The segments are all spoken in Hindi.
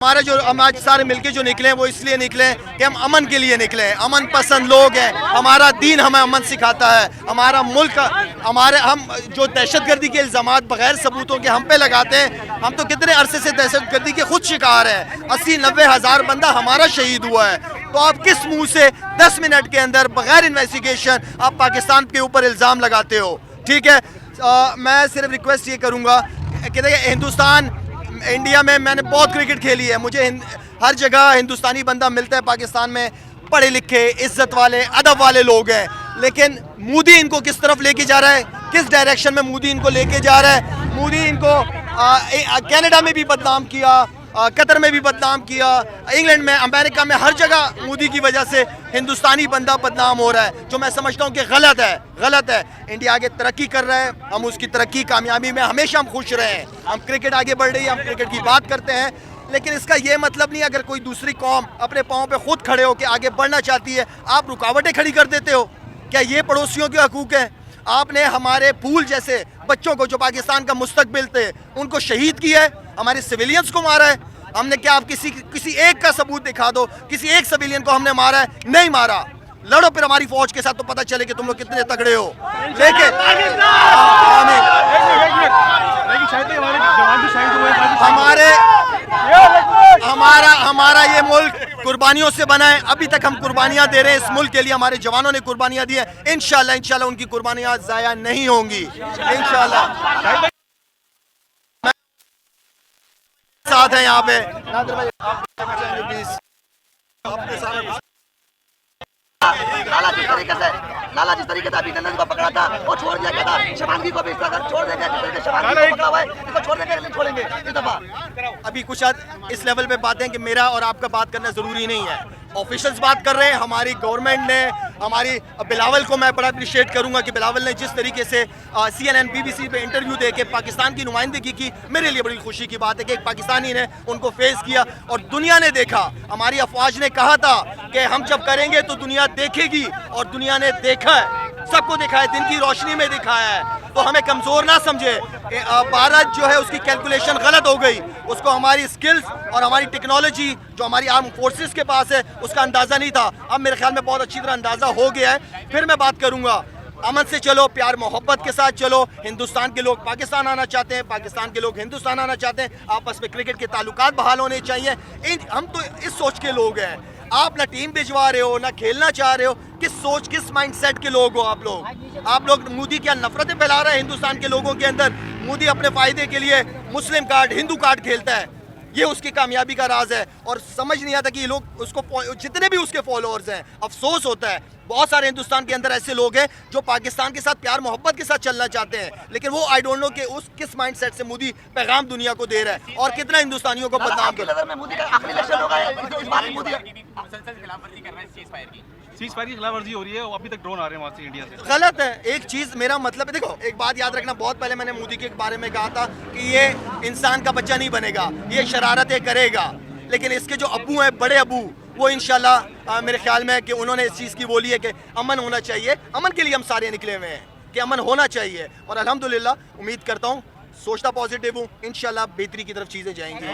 हमारे जो हम आज सारे मिलके जो निकले वो इसलिए निकले कि हम अमन के लिए निकले हैं। अमन पसंद लोग हैं। हमारा दीन हमें अमन सिखाता है। हमारा मुल्क हम जो दहशतगर्दी के इल्ज़ामात बगैर सबूतों के हम पे लगाते हैं, हम तो कितने अरसे से दहशतगर्दी के खुद शिकार हैं। 80-90 हज़ार बंदा हमारा शहीद हुआ है। तो आप किस मुंह से 10 मिनट के अंदर बगैर इन्वेस्टिगेशन आप पाकिस्तान के ऊपर इल्ज़ाम लगाते हो? ठीक है, मैं सिर्फ रिक्वेस्ट ये करूँगा कि देखिए, हिंदुस्तान इंडिया में मैंने बहुत क्रिकेट खेली है। मुझे हर जगह हिंदुस्तानी बंदा मिलता है। पाकिस्तान में पढ़े लिखे, इज्जत वाले, अदब वाले लोग हैं। लेकिन मोदी इनको किस तरफ लेके जा रहा है, किस डायरेक्शन में मोदी इनको लेके जा रहा है? मोदी इनको कनाडा में भी बदनाम किया, कतर में भी बदनाम किया, इंग्लैंड में, अमेरिका में, हर जगह मोदी की वजह से हिंदुस्तानी बंदा बदनाम हो रहा है, जो मैं समझता हूँ कि गलत है। इंडिया आगे तरक्की कर रहा है, हम उसकी तरक्की कामयाबी में हमेशा हम खुश रहे हैं। हम क्रिकेट आगे बढ़ रही है, हम क्रिकेट की बात करते हैं, लेकिन इसका ये मतलब नहीं अगर कोई दूसरी कौम अपने पाँव पे खुद खड़े होकर आगे बढ़ना चाहती है, आप रुकावटें खड़ी कर देते हो। क्या ये पड़ोसियों के हकूक़ हैं? आपने हमारे फूल जैसे बच्चों को जो पाकिस्तान का मुस्तकबिल थे उनको शहीद किया है, हमारे सिविलियंस को मारा है। हमने क्या, आप किसी एक का सबूत दिखा दो, किसी एक सिविलियन को हमने मारा है? नहीं मारा। लड़ो फिर हमारी फौज के साथ, तो पता चले कि तुम लोग कितने तगड़े हो। लेकिन हमारा ये मुल्क कुर्बानियों से बना है। अभी तक हम कुर्बानियां दे रहे हैं इस मुल्क के लिए। हमारे जवानों ने कुर्बानियां दी है। इंशाल्लाह उनकी कुर्बानियां जाया नहीं होंगी। इंशाल्लाह साथ है यहाँ पे। लाला जिस तरीके से अभिनंदन को पकड़ा था वो छोड़ दिया गया था, शमानगी को भी छोड़ देंगे, शमानगी को पकड़ा हुआ है, इसको छोड़ देंगे नहीं छोड़ेंगे इस दफा। अभी कुछ इस लेवल पे बातें कि मेरा और आपका बात करना जरूरी नहीं है। ऑफिशियल्स बात कर रहे हैं, हमारी गवर्नमेंट ने, हमारी बिलावल को मैं बड़ा अप्रिशिएट करूंगा कि बिलावल ने जिस तरीके से CNN BBC पे इंटरव्यू दे के पाकिस्तान की नुमाइंदगी की, मेरे लिए बड़ी खुशी की बात है कि एक पाकिस्तानी ने उनको फेस किया और दुनिया ने देखा। हमारी अफवाज ने कहा था कि हम जब करेंगे तो दुनिया देखेगी, और दुनिया ने देखा है, सबको देखा है, दिन की रोशनी में दिखाया है। तो हमें कमज़ोर ना समझे। भारत जो है उसकी कैलकुलेशन गलत हो गई, उसको हमारी स्किल्स और हमारी टेक्नोलॉजी जो हमारी आर्म फोर्सेस के पास है उसका अंदाज़ा नहीं था। अब मेरे ख्याल में बहुत अच्छी तरह अंदाज़ा हो गया है। फिर मैं बात करूँगा, अमन से चलो, प्यार मोहब्बत के साथ चलो। हिंदुस्तान के लोग पाकिस्तान आना चाहते हैं, पाकिस्तान के लोग हिंदुस्तान आना चाहते हैं। आपस में क्रिकेट के ताल्लुकात बहाल होने चाहिए। हम तो इस सोच के लोग हैं। आप ना टीम भिजवा रहे हो, ना खेलना चाह रहे हो। किस सोच, किस माइंडसेट के लोग हो आप लोग? मोदी क्या नफरतें फैला रहे हैं हिंदुस्तान के लोगों के अंदर? मोदी अपने फायदे के लिए मुस्लिम कार्ड, हिंदू कार्ड खेलता है। ये उसकी कामयाबी का राज है, और समझ नहीं आता कि ये लोग उसको, जितने भी उसके फॉलोअर्स हैं, अफसोस होता है बहुत सारे हिंदुस्तान के अंदर ऐसे लोग हैं जो पाकिस्तान के साथ प्यार मोहब्बत के साथ चलना चाहते हैं, लेकिन वो आई डोंट नो कि उस किस माइंडसेट से मोदी पैगाम दुनिया को दे रहा है और कितना हिंदुस्तानियों को बदनाम कर रहा है। सीज़ फायर की खिलाफवर्जी हो रही है, अभी तक ड्रोन आ रहे हैं वहाँ से, इंडिया से। गलत है। एक चीज़, मेरा मतलब है, देखो एक बात याद रखना, बहुत पहले मैंने मोदी के बारे में कहा था कि ये इंसान का बच्चा नहीं बनेगा, ये शरारतें करेगा, लेकिन इसके जो अबू हैं, बड़े अबू, वो इंशाल्लाह मेरे ख्याल में कि उन्होंने इस चीज़ की बोली है कि अमन होना चाहिए। अमन के लिए हम सारे निकले हुए हैं कि अमन होना चाहिए, और अल्हम्दुलिल्लाह उम्मीद करता हूँ, सोचता पॉजिटिव हूँ, इंशाल्लाह बेहतरी की तरफ चीज़ें जाएंगी।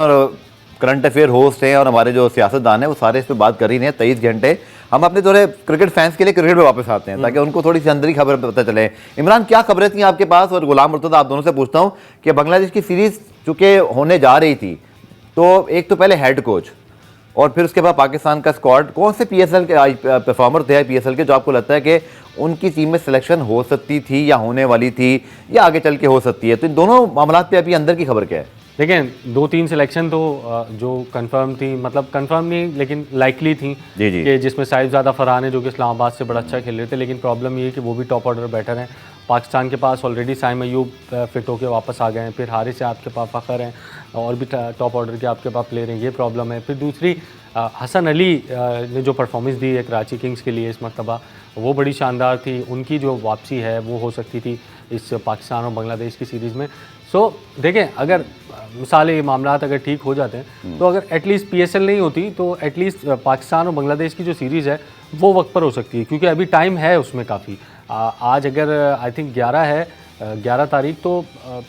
और करंट अफेयर होस्ट हैं और हमारे जो सियासतदान हैं वो सारे इस पर बात कर ही हैं 23 घंटे। हम अपने थोड़े क्रिकेट फैंस के लिए क्रिकेट पे वापस आते हैं ताकि उनको थोड़ी सी अंदर ही खबर पता चले। इमरान, क्या खबरें थी आपके पास? और गुलाम मुर्तज़ा, आप दोनों से पूछता हूँ कि बांग्लादेश की सीरीज़ चूँकि होने जा रही थी, तो एक तो पहले हेड कोच और फिर उसके बाद पाकिस्तान का स्क्वाड, कौन से PSL के परफॉर्मर थे PSL के जो आपको लगता है कि उनकी टीम में सिलेक्शन हो सकती थी या होने वाली थी या आगे चल के हो सकती है? तो इन दोनों मामलों पे अभी अंदर की खबर क्या है? देखें, 2-3 सिलेक्शन तो जो कंफर्म थी, मतलब कंफर्म नहीं लेकिन लाइकली थी कि जिसमें साहिबजादा फरहान है जो कि इस्लामाबाद से बड़ा अच्छा खेल रहे थे, लेकिन प्रॉब्लम ये है कि वो भी टॉप ऑर्डर बैटर हैं। पाकिस्तान के पास ऑलरेडी साइम अयूब फिट होकर वापस आ गए हैं, फिर हारिस है आपके पास, फ़खर हैं, और भी टॉप ऑर्डर के आपके पास प्लेयर हैं, ये प्रॉब्लम है। फिर दूसरी, हसन अली ने जो परफॉर्मेंस दी है कराची किंग्स के लिए इस मरतबा, वो बड़ी शानदार थी। उनकी जो वापसी है वो हो सकती थी इस पाकिस्तान और बांग्लादेश की सीरीज़ में। सो देखें, अगर मिसाल ये मामला अगर ठीक हो जाते हैं तो अगर एटलीस्ट PSL नहीं होती तो एटलीस्ट पाकिस्तान और बांग्लादेश की जो सीरीज़ है वो वक्त पर हो सकती है, क्योंकि अभी टाइम है उसमें काफ़ी। आज अगर आई थिंक 11 है 11 तारीख, तो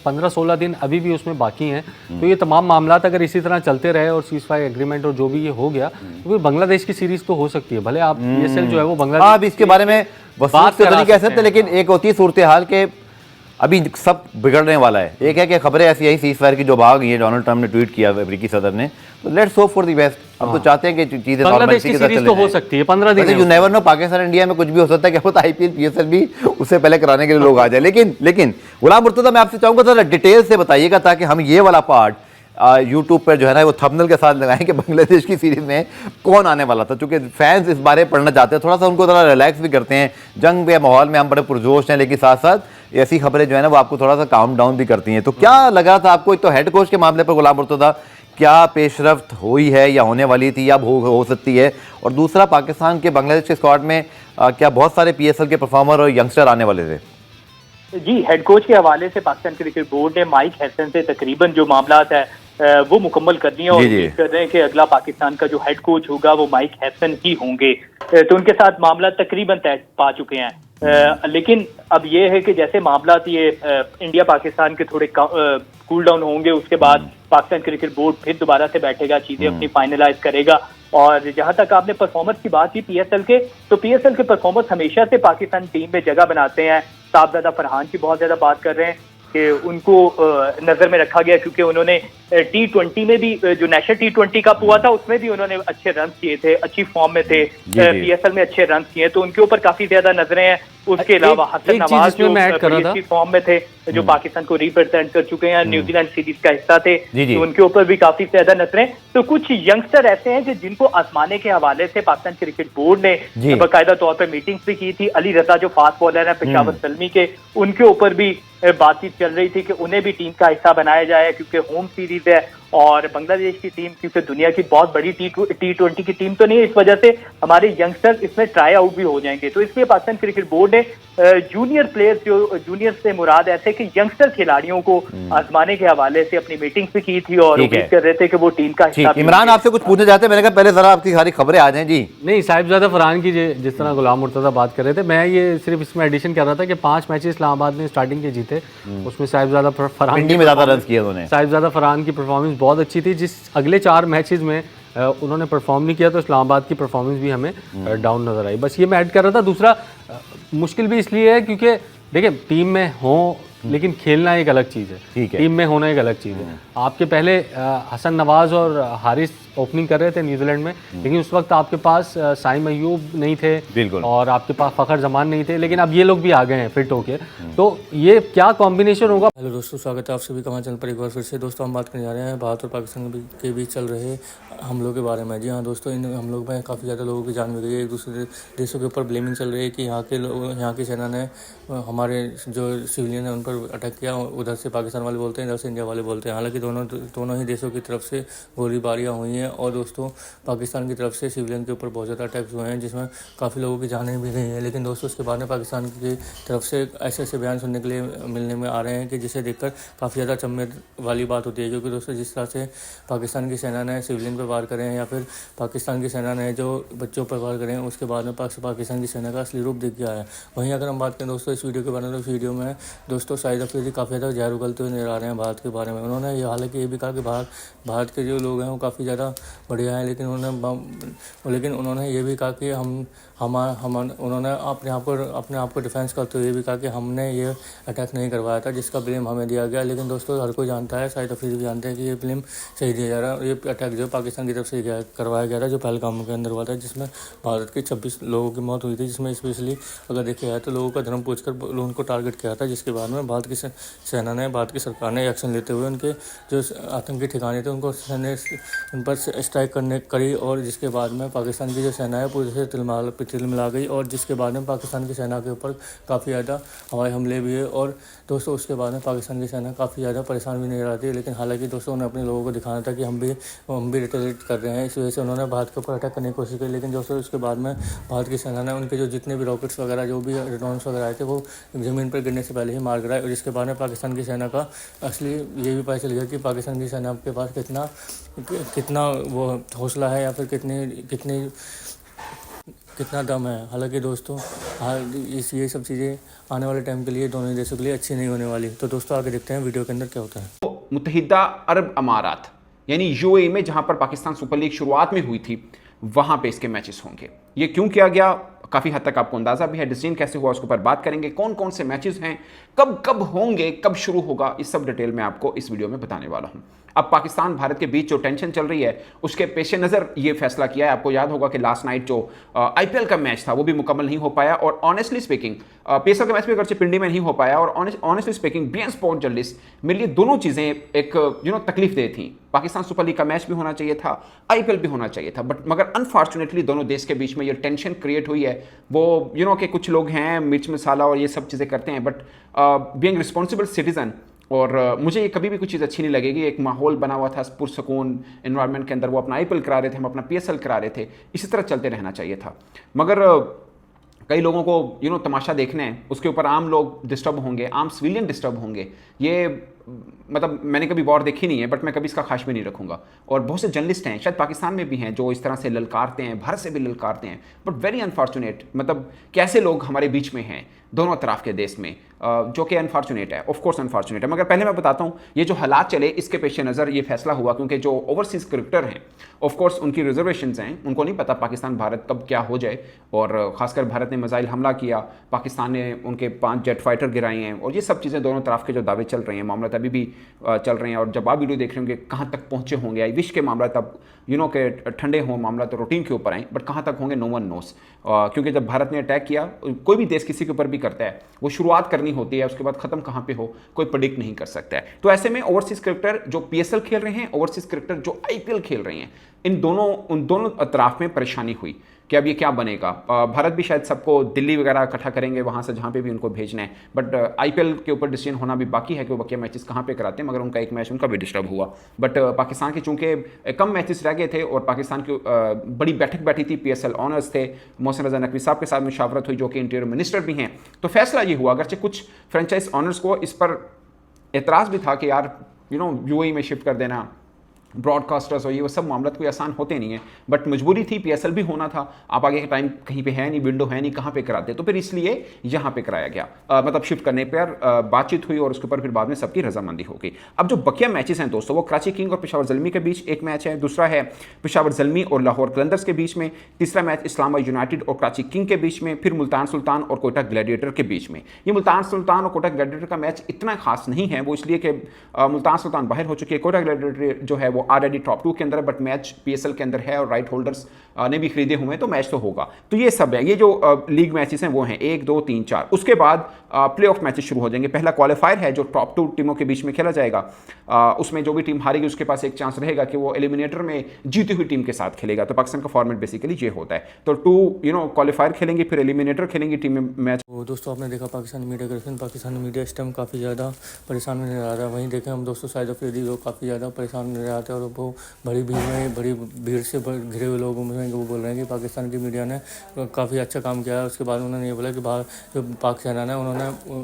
15-16 दिन अभी भी उसमें बाकी हैं। तो ये तमाम मामला अगर इसी तरह चलते रहे और सीज़फायर एग्रीमेंट और जो भी ये हो गया, तो फिर बांग्लादेश की सीरीज़ तो हो सकती है। भले आप PSL जो है वो बांग्लादेश, अब इसके बारे में बात कह सकते हैं, लेकिन एक होती है सूरत हाल के अभी सब बिगड़ने वाला है। एक है कि खबरें ऐसी आई सीज़फायर की जो भाग गई है, डोनाल्ड ट्रंप ने ट्वीट किया अमेरिकी सदर ने, तो let's hope for the best. हम तो चाहते हैं कि चीजें बांग्लादेश की सीरीज तो हो सकती है 15 दिन। You never know, Pakistan India में कुछ भी हो सकता है, क्या पता IPL PSL भी उससे पहले कराने के लिए लोग आ जाए। लेकिन गुलाम मुर्तज़ा, मैं आपसे चाहूंगा थोड़ा डिटेल से बताइएगा ताकि हम ये वाला पार्ट यूट्यूब पर जो है ना वो थंबनेल के साथ लगाएं कि बांग्लादेश की सीरीज में कौन आने वाला था, क्योंकि फैंस इस बारे में पढ़ना चाहते हैं, थोड़ा सा उनको थोड़ा रिलैक्स भी करते हैं। जंग के माहौल में हम बड़े पुरजोश हैं, लेकिन साथ साथ ऐसी खबरें जो है ना वो आपको थोड़ा सा काम डाउन भी करती हैं। तो क्या लगा था आपको, एक तो हेड कोच के मामले पर गुलाम मुर्तज़ा क्या पेशरफ्त हुई है या होने वाली थी या हो सकती है, और दूसरा पाकिस्तान के बांग्लादेश के स्क्वाड में क्या बहुत सारे PSL के परफॉर्मर और यंगस्टर आने वाले थे? जी, हेड कोच के हवाले से पाकिस्तान क्रिकेट बोर्ड ने माइक हैसन से तकरीबन जो मामला है वो मुकम्मल करनी है और उम्मीद कर रहे हैं कि अगला पाकिस्तान का जो हेड कोच होगा वो माइक हैसन ही होंगे। तो उनके साथ मामला तकरीबन तय पा चुके हैं। लेकिन अब ये है कि जैसे मामला ये इंडिया पाकिस्तान के थोड़े कूल डाउन होंगे, उसके बाद पाकिस्तान क्रिकेट बोर्ड फिर दोबारा से बैठेगा, चीजें अपनी फाइनलाइज करेगा। और जहां तक आपने परफॉर्मेंस की बात की PSL के, तो PSL के परफॉर्मेंस हमेशा से पाकिस्तान टीम में जगह बनाते हैं। साहबजादा फरहान की बहुत ज्यादा बात कर रहे हैं कि उनको नजर में रखा गया क्योंकि उन्होंने T20 में भी, जो नेशनल T20 कप हुआ था उसमें भी उन्होंने अच्छे रन किए थे, अच्छी फॉर्म में थे, PSL में अच्छे रन किए, तो उनके ऊपर काफी ज्यादा नजरें हैं। उसके अलावा हसन नवाज जो अच्छी फॉर्म में थे, जो पाकिस्तान को रिप्रेजेंट कर चुके हैं, न्यूजीलैंड सीरीज का हिस्सा थे, तो उनके ऊपर भी काफी ज्यादा नजरें। तो कुछ यंगस्टर ऐसे हैं कि जिनको आजमाने के हवाले से पाकिस्तान क्रिकेट बोर्ड ने बाकायदा तौर पर मीटिंग्स भी की थी। अली रजा जो फास्ट बॉलर है पेशावर सलमी के, उनके ऊपर भी बातचीत चल रही थी कि उन्हें भी टीम का हिस्सा बनाया जाए, क्योंकि होम सीरीज है और बांग्लादेश की टीम क्योंकि दुनिया की बहुत बड़ी T20 की टीम तो नहीं है, इस वजह से हमारे यंगस्टर्स इसमें ट्राई आउट भी हो जाएंगे। तो इसलिए पाकिस्तान क्रिकेट बोर्ड ने जूनियर प्लेयर्स, जो जूनियर से मुराद ऐसे कि यंगस्टर खिलाड़ियों को आजमाने के हवाले से अपनी मीटिंग भी की थी और उम्मीद कर रहे थे कि वो टीम का हिस्सा। इमरान, आपसे कुछ पूछना चाहते हैं? मैंने कहा पहले जरा आपकी सारी खबरें आ जाएं। जी नहीं, साहिबजादा फरहान की जिस तरह गुलाम मुर्तज़ा बात कर रहे थे, मैं ये सिर्फ इसमें एडिशन कर रहा था कि 5 मैचेस इस्लामाबाद ने स्टार्टिंग के जीते, उसमें साहिबजादा फरहान में ज़्यादा रन किए उन्होंने। साहिबजादा फरहान की परफॉर्मेंस बहुत अच्छी थी। जिस अगले 4 मैचेस में उन्होंने परफॉर्म नहीं किया तो इस्लामाबाद की परफॉर्मेंस भी हमें डाउन नजर आई। बस ये मैं ऐड कर रहा था। दूसरा मुश्किल भी इसलिए है क्योंकि देखिए टीम में हो लेकिन खेलना एक अलग चीज़ है, ठीक है, टीम में होना एक अलग चीज़ है। आपके पहले हसन नवाज और हारिस ओपनिंग कर रहे थे न्यूजीलैंड में, लेकिन उस वक्त आपके पास साइम अयूब नहीं थे और आपके पास फ़खर जमान नहीं थे, लेकिन अब ये लोग भी आ गए हैं फिट होके। तो ये क्या कॉम्बिनेशन होगा? हेलो दोस्तों, स्वागत है आप सभी का हमारे चैनल पर एक बार फिर से। दोस्तों हम बात करने जा रहे हैं भारत और पाकिस्तान के बीच चल रहे हमलों के बारे में। जी हाँ दोस्तों, इन हमलों में काफ़ी ज़्यादा लोगों की जान भी गई है। एक दूसरे देशों के ऊपर ब्लेमिंग चल रही है कि यहाँ की सेना ने हमारे जो सिविलियन है उन पर अटैक किया। उधर से पाकिस्तान वाले बोलते हैं, इधर से इंडिया वाले बोलते हैं। हालांकि दोनों ही देशों की तरफ से गोलीबारियाँ हुई हैं और दोस्तों पाकिस्तान की तरफ से सिविलियन के ऊपर बहुत ज़्यादा अटैक्स हुए हैं जिसमें काफ़ी लोगों की जानें भी गई हैं। लेकिन दोस्तों उसके बाद में पाकिस्तान की तरफ से ऐसे बयान सुनने के लिए मिलने में आ रहे हैं कि जिसे देखकर काफ़ी ज़्यादा चम्मे वाली बात होती है। क्योंकि दोस्तों जिस तरह से पाकिस्तान की सेना ने सिविलियन पर वार करें या फिर पाकिस्तान की सेना ने जो बच्चों पर वार करें, उसके बाद में पाकिस्तान की सेना का असली रूप दिख गया है। वहीं अगर हम बात करें दोस्तों इस वीडियो के बारे में, तो वीडियो में दोस्तों शाहिद अफरीदी काफ़ी ज़्यादा जहर उगलते हुए नजर आ रहे हैं भारत के बारे में। उन्होंने ये हालांकि ये भी कहा कि भारत के जो लोग हैं वो काफ़ी ज़्यादा बढ़िया हैं, लेकिन उन्होंने ये भी कहा कि उन्होंने अपने आप को डिफेंस करते हुए ये भी कहा कि हमने ये अटैक नहीं करवाया था जिसका ब्लेम हमें दिया गया। लेकिन दोस्तों हर कोई जानता है, शाहिद अफरीदी भी जानते हैं कि ये ब्लेम सही दिया जा रहा है। ये अटैक जो पाकिस्तान की तरफ से करवाया गया था, जो पहलगाम के अंदर हुआ था, जिसमें भारत के 26 लोगों की मौत हुई थी, जिसमें स्पेशली अगर देखा जाए तो लोगों का धर्म पूछकर उनको टारगेट किया था, जिसके बाद में भारत की सेना ने, भारत की सरकार ने एक्शन लेते हुए उनके जो आतंकी ठिकाने थे उनको उन पर स्ट्राइक करी और जिसके बाद में पाकिस्तान की जो सेना है पूरी से तिलमिला गई और जिसके बाद में पाकिस्तान की सेना के ऊपर काफ़ी ज़्यादा हवाई हमले भी हुए। और दोस्तों उसके बाद में पाकिस्तान की सेना काफ़ी ज़्यादा परेशान भी नहीं रहती, लेकिन हालांकि दोस्तों उन्हें अपने लोगों को दिखाना था कि हम भी रिटेलिएट कर रहे हैं। इस वजह से उन्होंने भारत के ऊपर अटैक करने की कोशिश की। लेकिन दोस्तों उसके बाद में भारत की सेना ने उनके जो जितने भी रॉकेट्स वगैरह जो भी ड्रोन्स वगैरह आए थे वो ज़मीन पर गिरने से पहले ही मार गिराए। और जिसके बाद में पाकिस्तान की सेना का असली ये भी पता चल गया कि पाकिस्तान की सेना के पास कितना वो हौसला है या फिर कितनी कितना दम है। हालांकि दोस्तों ये सब चीज़ें आने वाले टाइम के लिए दोनों ही देशों के लिए अच्छी नहीं होने वाली। तो दोस्तों आगे देखते हैं वीडियो के अंदर क्या होता है। मुत्तहिदा अरब अमारात यानी यूएई में जहां पर पाकिस्तान सुपर लीग शुरुआत में हुई थी वहां पे इसके मैचेस होंगे। ये क्यों किया गया, काफ़ी हद तक आपको अंदाज़ा भी है। डिसीजन कैसे हुआ उसके ऊपर बात करेंगे, कौन कौन से मैचेस हैं, कब कब होंगे, कब शुरू होगा, इस सब डिटेल में आपको इस वीडियो में बताने वाला हूं। अब पाकिस्तान भारत के बीच जो टेंशन चल रही है उसके पेश नज़र ये फैसला किया है। आपको याद होगा कि लास्ट नाइट जो आईपीएल का मैच था वो भी मुकम्मल नहीं हो पाया और ऑनेस्टली स्पीकिंग पीएसएल का मैच भी अगरचे पिंडी में नहीं हो पाया और honestly speaking BN sport journalist मेरे लिए दोनों चीज़ें एक तकलीफ दे थी। पाकिस्तान सुपर लीग का मैच भी होना चाहिए था, आईपीएल भी होना चाहिए था, बट मगर अनफॉर्चुनेटली दोनों देश के बीच में ये टेंशन क्रिएट हुई है। वो कि कुछ लोग हैं मिर्च मसाला और ये सब चीज़ें करते हैं, बट बीइंग रिस्पॉन्सिबल सिटीजन और मुझे ये कभी भी कुछ चीज़ अच्छी नहीं लगेगी। एक माहौल बना हुआ था पुरसकून एनवायरनमेंट के अंदर, वो अपना आईपीएल करा रहे थे, हम अपना पीएसएल करा रहे थे, इसी तरह चलते रहना चाहिए था। मगर कई लोगों को तमाशा देखना है, उसके ऊपर आम लोग डिस्टर्ब होंगे, आम सिविलियन डिस्टर्ब होंगे। ये मतलब मैंने कभी वॉर देखी नहीं है, बट मैं कभी इसका खाश भी नहीं रखूंगा। और बहुत से जर्नलिस्ट हैं, शायद पाकिस्तान में भी हैं, जो इस तरह से ललकारते हैं, भारत से भी ललकारते हैं, बट वेरी अनफॉर्चुनेट। मतलब कैसे लोग हमारे बीच में हैं दोनों तरफ के देश में, जो कि अनफॉर्चुनेट है, ऑफ कोर्स अनफॉर्चुनेट है। मगर पहले मैं बताता हूँ ये जो हालात चले इसके पेश नज़र ये फैसला हुआ, क्योंकि जो ओवरसीज क्रिकेटर हैं ऑफ कोर्स उनकी रिजर्वेशंस हैं, उनको नहीं पता पाकिस्तान भारत कब क्या हो जाए। और खासकर भारत ने मिसाइल हमला किया, पाकिस्तान ने उनके 5 जेट फाइटर गिराए हैं, और ये सब चीज़ें दोनों तरफ के जो दावे चल रहे हैं, मामला अभी भी चल रहे हैं। और जब आप वीडियो देख रहे होंगे कहाँ तक पहुँचे होंगे, आई विश के मामला तब के ठंडे हों, मामला तो रूटीन के ऊपर आए, बट कहाँ तक होंगे नो वन नोस। क्योंकि जब भारत ने अटैक किया, कोई भी देश किसी के ऊपर भी करता है, वो शुरुआत करनी होती है, उसके बाद खत्म कहाँ पे हो कोई प्रेडिक्ट नहीं कर सकता है। तो ऐसे में ओवरसीज क्रिकेटर जो पीएसएल खेल रहे हैं, ओवरसीज क्रिकेटर जो आईपीएल खेल रहे हैं, उन दोनों अतराफ में परेशानी हुई कि अब ये क्या बनेगा। भारत भी शायद सबको दिल्ली वगैरह इकट्ठा करेंगे वहाँ से जहाँ पे भी उनको भेजना है, बट आईपीएल के ऊपर डिसीजन होना भी बाकी है कि वो बकिया मैचेस कहाँ पे कराते हैं। मगर उनका एक मैच उनका भी डिस्टर्ब हुआ, बट पाकिस्तान के चूंकि कम मैचेस रह गए थे और पाकिस्तान की बड़ी बैठक बैठी थी, पीएसएल ऑनर्स थे, मोहसिन रजा नकवी साहब के साथ मुशावरत हुई जो कि इंटीरियर मिनिस्टर भी हैं, तो फैसला ये हुआ। अगरचे कुछ फ्रेंचाइज ऑनर्स को इस पर एतराज़ भी था कि यार यूएई में शिफ्ट कर देना, ब्रॉडकास्टर्स और ये वो सब मामला कोई आसान होते नहीं है, बट मजबूरी थी, पीएसएल भी होना था। आप आगे के टाइम कहीं पे है नहीं, विंडो है नहीं, कहाँ पे कराते, तो फिर इसलिए यहाँ पे कराया गया। मतलब शिफ्ट करने पर बातचीत हुई और उसके ऊपर फिर बाद में सबकी रजामंदी हो गई। अब जो बकिया मैचेस हैं दोस्तों, वो कराची किंग और पेशावर ज़ल्मी के बीच एक मैच है, दूसरा है पेशावर ज़ल्मी और लाहौर कलंदर्स के बीच में, तीसरा मैच इस्लामाबाद यूनाइटेड और कराची किंग के बीच में, फिर मुल्तान सुल्तान और कोयटा ग्लैडिएटर के बीच में। ये मुल्तान सुल्तान और कोयटा ग्लैडिएटर का मैच इतना खास नहीं है, वो इसलिए कि मुल्तान सुल्तान बाहर हो चुकी है, कोयटा ग्लैडिएटर जो है वो ऑलरेडी टॉप 2 के अंदर है, बट मैच पीएसएल के अंदर है और राइट होल्डर्स ने भी खरीदे हुए हैं, तो मैच तो होगा। तो ये सब है, ये जो लीग मैचेस हैं वो हैं 1, 2, 3, 4। उसके बाद प्लेऑफ मैचेस शुरू हो जाएंगे। पहला क्वालिफायर है जो टॉप 2 टीमों के बीच में खेला जाएगा। उसमें जो भी टीम हारेगी उसके पास एक चांस रहेगा कि वो एलिमिनेटर में जीती हुई टीम के साथ खेलेगा। तो पाकिस्तान का फॉर्मेट बेसिकली ये होता है। तो 2 क्वालिफायर खेलेंगे, फिर एलिमिनेटर खेलेंगी टीम में मैच। दोस्तों आपने देखा पाकिस्तानी मीडिया ग्रेफन, पाकिस्तानी मीडिया इस टाइम काफ़ी ज़्यादा परेशान नजर आ रहा है। वहीं देखें हम दोस्तों शाहिद अफरीदी लोग काफ़ी ज़्यादा परेशान नजर आते हैं और वो बड़ी भीड़ से घिरे हुए लोगों में वो बोल रहे हैं कि पाकिस्तान की मीडिया ने काफ़ी अच्छा काम किया है। उसके बाद उन्होंने ये बोला कि जो पाक सेना ने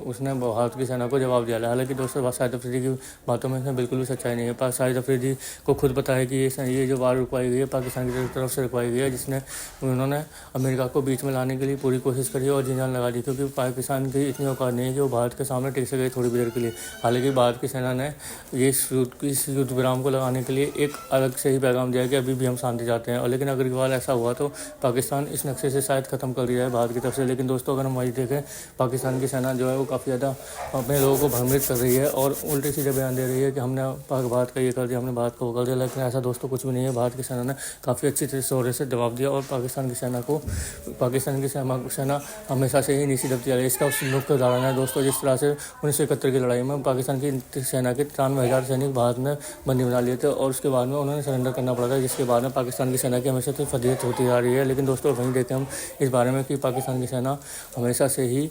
उसने भारत की सेना को जवाब दिया है। हालांकि दोस्तों शाहिद अफरीदी की बातों में इसमें बिल्कुल भी सच्चाई नहीं है। शाहिद अफरीदी को खुद पता है कि ये जो वार रुकवाई गई है पाकिस्तान की तरफ से रुकवाई गई है, जिसने उन्होंने अमेरिका को बीच में लाने के लिए पूरी कोशिश करी और जी जान लगा दी, क्योंकि पाकिस्तान की इतनी औकात नहीं है कि वो भारत के सामने टिक सके थोड़ी देर के लिए। हालांकि भारत की सेना ने इस युद्ध विराम को लगाने के लिए एक अलग से ही पैगाम दिया कि अभी भी हम शांति चाहते हैं। और लेकिन अगर इकबाल ऐसा हुआ तो पाकिस्तान इस नक्शे से शायद ख़त्म कर दिया है भारत की तरफ से। लेकिन दोस्तों अगर हम वही देखें, पाकिस्तान की सेना जो है वो काफ़ी ज़्यादा अपने लोगों को भ्रमित कर रही है और उल्टे सीधे बयान दे रही है कि हमने भारत का ये कर दिया, हमने भारत को वो कर दिया। लेकिन ऐसा दोस्तों कुछ भी नहीं है। भारत की सेना ने काफ़ी अच्छी तरह से जवाब दिया और पाकिस्तान की सेना हमेशा से ही नीची दबती आ रही है। इसका मुख्य उदाहरण है दोस्तों जिस तरह से 1971 की लड़ाई में पाकिस्तान की सेना के 93,000 सैनिक भारत में बंदी बना लिए थे और उसके बाद में उन्होंने सरेंडर करना पड़ा था, जिसके बाद में पाकिस्तान की सेना की हमेशा से फजीहत होती जा रही है। लेकिन दोस्तों वहीं देखें हम इस बारे में कि पाकिस्तान की सेना हमेशा से ही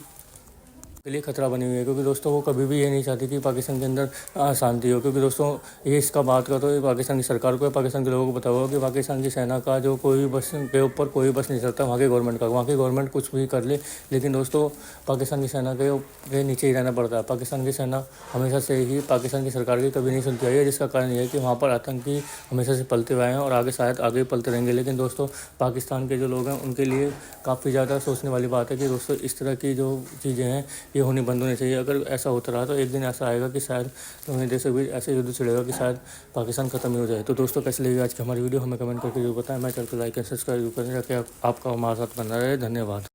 के लिए खतरा बनी हुई है, क्योंकि दोस्तों वो कभी भी ये नहीं चाहती कि पाकिस्तान के अंदर शांति हो, क्योंकि दोस्तों ये इसका बात का तो ये पाकिस्तान की सरकार को, पाकिस्तान के लोगों को पता होगा कि पाकिस्तान की सेना का जो कोई बस के ऊपर कोई बस नहीं चलता, वहाँ की गवर्नमेंट का, वहाँ की गवर्नमेंट कुछ भी कर ले, लेकिन दोस्तों पाकिस्तान की सेना के नीचे ही रहना पड़ता है। पाकिस्तान की सेना हमेशा से ही पाकिस्तान की सरकार की कभी नहीं सुनती आई है, जिसका कारण ये है कि वहाँ पर आतंकी हमेशा से पलते हुए हैं और आगे शायद आगे भी पलते रहेंगे। लेकिन दोस्तों पाकिस्तान के जो लोग हैं उनके लिए काफ़ी ज़्यादा सोचने वाली बात है कि दोस्तों इस तरह की जो चीज़ें हैं ये होनी बंद होनी चाहिए। अगर ऐसा होता रहा तो एक दिन ऐसा आएगा कि शायद दोनों देशों के बीच ऐसे युद्ध छिड़ेगा कि शायद पाकिस्तान खत्म ही हो जाए। तो दोस्तों कैसे लगी आज की हमारी वीडियो हमें कमेंट करके जरूर बताएं। मैं चैनल को लाइक एंड सब्सक्राइब करें ताकि आपका हमारे साथ बना रहे। धन्यवाद।